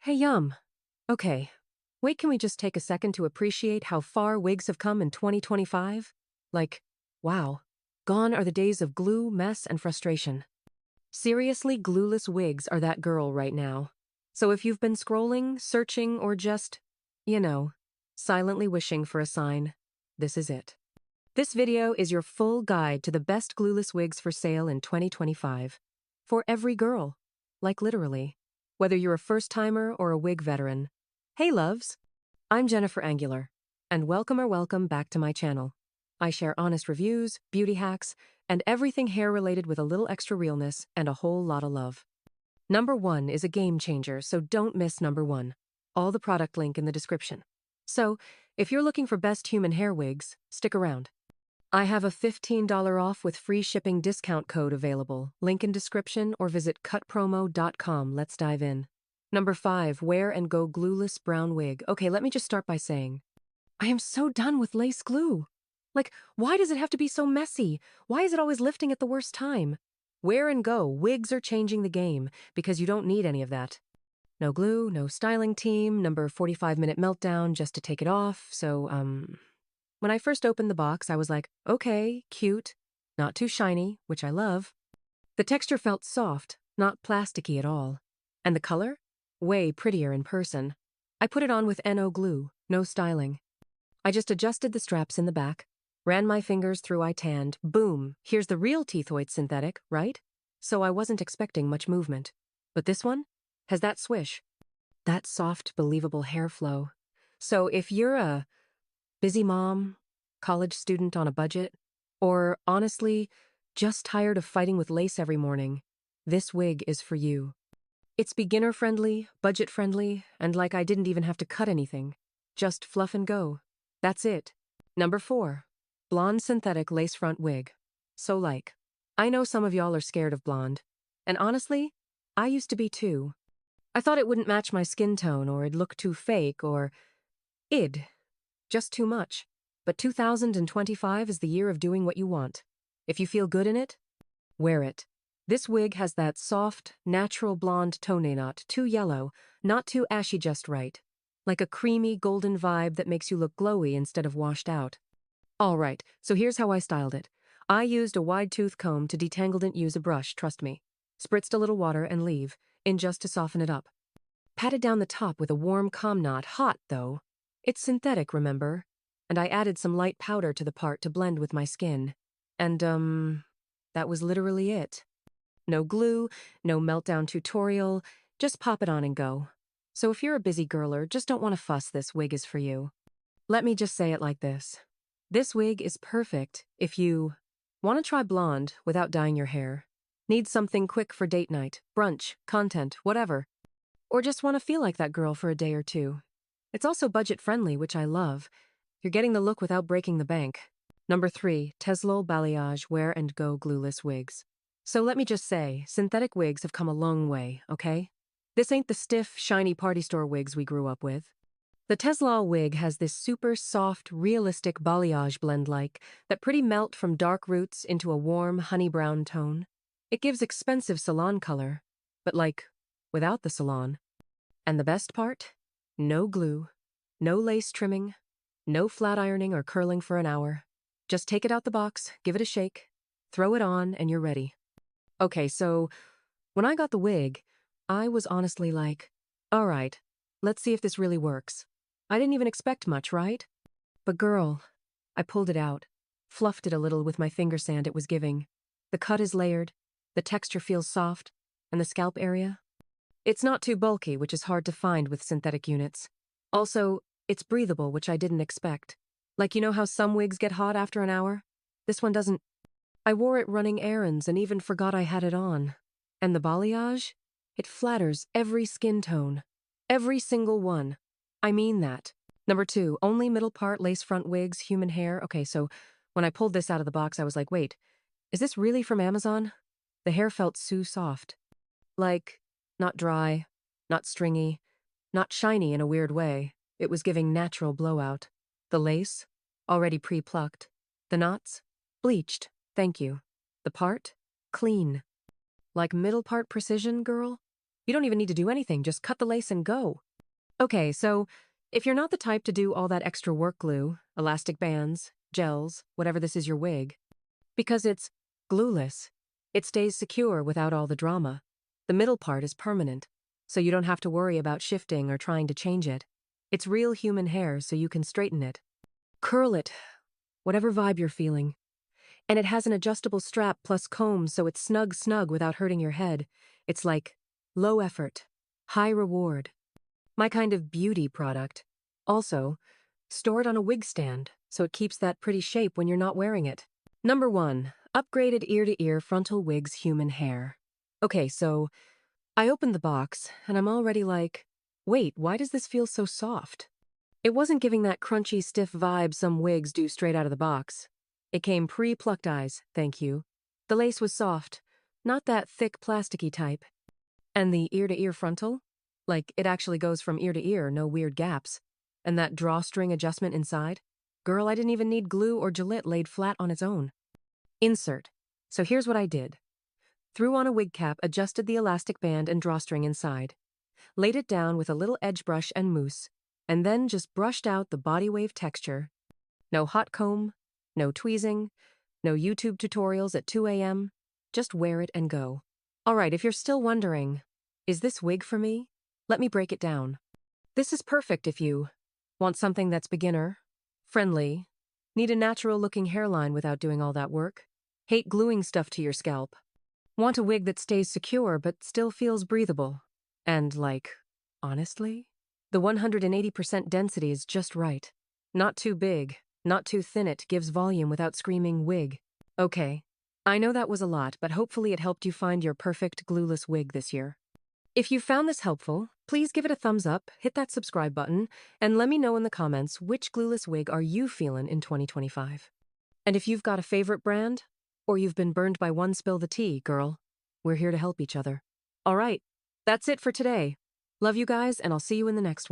Hey, yum. Okay. Wait, can we just take a second to appreciate how far wigs have come in 2025? Like, wow. Gone are the days of glue, mess, and frustration. Seriously, glueless wigs are that girl right now. So if you've been scrolling, searching, or just, you know, silently wishing for a sign, this is it. This video is your full guide to the best glueless wigs for sale in 2025. For every girl. Like literally. Whether you're a first-timer or a wig veteran. Hey loves! I'm Jennifer Angular, and welcome back to my channel. I share honest reviews, beauty hacks, and everything hair-related with a little extra realness and a whole lot of love. Number 1 is a game changer, so don't miss number 1. All the product link in the description. So, if you're looking for best human hair wigs, stick around. I have a $15 off with free shipping discount code available. Link in description or visit cutpromo.com. Let's dive in. Number 5, Wear and Go Glueless Brown Wig. Okay, let me just start by saying, I am so done with lace glue. Like, why does it have to be so messy? Why is it always lifting at the worst time? Wear and Go wigs are changing the game because you don't need any of that. No glue, no styling team, number 45-minute meltdown just to take it off, so, when I first opened the box, I was like, okay, cute, not too shiny, which I love. The texture felt soft, not plasticky at all. And the color? Way prettier in person. I put it on with NO glue, no styling. I just adjusted the straps in the back, ran my fingers through I tanned, boom, here's the real teethoid synthetic, right? So I wasn't expecting much movement. But this one has that swish, that soft, believable hair flow. So if you're a busy mom, college student on a budget, or honestly, just tired of fighting with lace every morning, this wig is for you. It's beginner-friendly, budget-friendly, and like I didn't even have to cut anything. Just fluff and go. That's it. Number 4. Blonde synthetic lace front wig. So like, I know some of y'all are scared of blonde. And honestly, I used to be too. I thought it wouldn't match my skin tone or it'd look too fake or id. Just too much. But 2025 is the year of doing what you want. If you feel good in it, wear it. This wig has that soft, natural blonde tone, not too yellow, not too ashy, just right. Like a creamy, golden vibe that makes you look glowy instead of washed out. Alright, so here's how I styled it. I used a wide tooth comb to detangle, didn't use a brush, trust me. Spritzed a little water and leave, in just to soften it up. Patted down the top with a warm calm knot, hot though. It's synthetic, remember? And I added some light powder to the part to blend with my skin. And, that was literally it. No glue, no meltdown tutorial, just pop it on and go. So if you're a busy girl or just don't want to fuss, this wig is for you. Let me just say it like this. This wig is perfect if you want to try blonde without dyeing your hair, need something quick for date night, brunch, content, whatever, or just want to feel like that girl for a day or two. It's also budget-friendly, which I love. You're getting the look without breaking the bank. Number 3, TESLAL Balayage Wear and Go Glueless Wigs. So let me just say, synthetic wigs have come a long way, okay? This ain't the stiff, shiny party store wigs we grew up with. The TESLAL wig has this super soft, realistic balayage blend-like that pretty melt from dark roots into a warm, honey brown tone. It gives expensive salon color, but like, without the salon. And the best part? No glue, no lace trimming, no flat ironing or curling for an hour. Just take it out the box, give it a shake, throw it on, and you're ready. Okay, so when I got the wig, I was honestly like, all right, let's see if this really works. I didn't even expect much, right? But girl, I pulled it out, fluffed it a little with my finger sand it was giving. The cut is layered, the texture feels soft, and the scalp area? It's not too bulky, which is hard to find with synthetic units. Also, it's breathable, which I didn't expect. Like, you know how some wigs get hot after an hour? This one doesn't. I wore it running errands and even forgot I had it on. And the balayage? It flatters every skin tone. Every single one. I mean that. Number 2, only middle part lace front wigs, human hair. Okay, so when I pulled this out of the box, I was like, wait, is this really from Amazon? The hair felt so soft. Like, not dry, not stringy, not shiny in a weird way. It was giving natural blowout. The lace? Already pre-plucked. The knots? Bleached. Thank you. The part? Clean. Like middle part precision, girl? You don't even need to do anything, just cut the lace and go. Okay, so if you're not the type to do all that extra work glue, elastic bands, gels, whatever this is your wig, because it's glueless, it stays secure without all the drama. The middle part is permanent, so you don't have to worry about shifting or trying to change it. It's real human hair, so you can straighten it, curl it, whatever vibe you're feeling. And it has an adjustable strap plus comb, so it's snug without hurting your head. It's like low effort, high reward. My kind of beauty product. Also, store it on a wig stand, so it keeps that pretty shape when you're not wearing it. Number 1, upgraded ear-to-ear frontal wigs human hair. Okay, so I opened the box, and I'm already like, wait, why does this feel so soft? It wasn't giving that crunchy, stiff vibe some wigs do straight out of the box. It came pre-plucked eyes, thank you. The lace was soft, not that thick plasticky type. And the ear-to-ear frontal? Like, it actually goes from ear to ear, no weird gaps. And that drawstring adjustment inside? Girl, I didn't even need glue or Gillette laid flat on its own. Insert. So here's what I did. Threw on a wig cap, adjusted the elastic band and drawstring inside. Laid it down with a little edge brush and mousse, and then just brushed out the body wave texture. No hot comb, no tweezing, no YouTube tutorials at 2 a.m. Just wear it and go. All right, if you're still wondering, is this wig for me? Let me break it down. This is perfect if you want something that's beginner, friendly, need a natural-looking hairline without doing all that work, hate gluing stuff to your scalp, want a wig that stays secure but still feels breathable, and honestly, the 180% density is just right. Not too big, not too thin, it gives volume without screaming wig. Okay, I know that was a lot, but hopefully it helped you find your perfect glueless wig this year. If you found this helpful, please give it a thumbs up, hit that subscribe button, and let me know in the comments which glueless wig are you feeling in 2025. And if you've got a favorite brand, or you've been burned by one, spill the tea, girl. We're here to help each other. All right, that's it for today. Love you guys, and I'll see you in the next one.